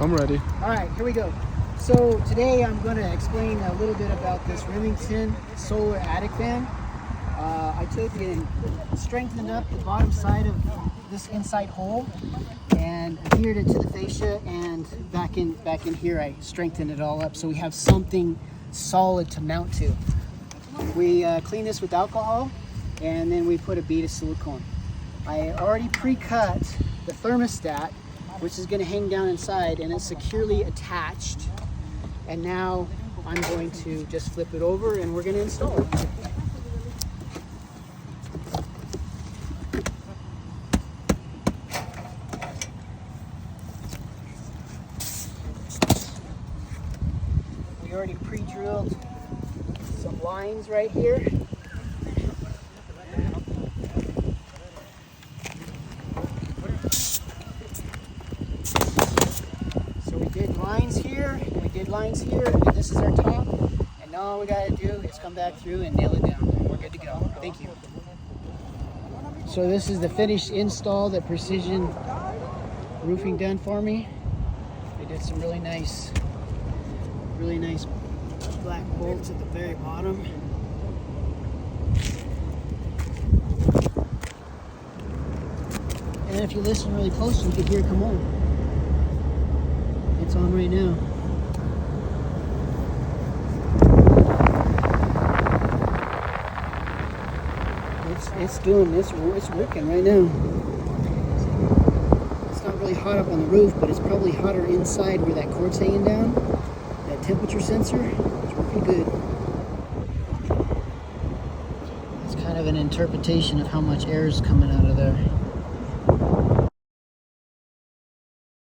I'm ready. All right, here we go. So today I'm going to explain a little bit about this Remington solar attic fan. I took and strengthened up the bottom side of this inside hole and adhered it to the fascia, and back in here I strengthened it all up so we have something solid to mount to. We clean this with alcohol, and then we put a bead of silicone. I already pre-cut the thermostat, which is going to hang down inside, and it's securely attached. And now I'm going to just flip it over and we're going to install it. We already pre-drilled some lines right here. So we did lines here, and we did lines here, and this is our top. And now all we gotta do is come back through and nail it down. We're good to go. Thank you. So this is the finished install that Precision Roofing done for me. They did some really nice black bolts at the very bottom. And if you listen really close, you can hear it come on. It's on right now. It's working right now. It's not really hot up on the roof, but it's probably hotter inside where that cord's hanging down. That temperature sensor, it's working good. It's kind of an interpretation of how much air is coming out of there.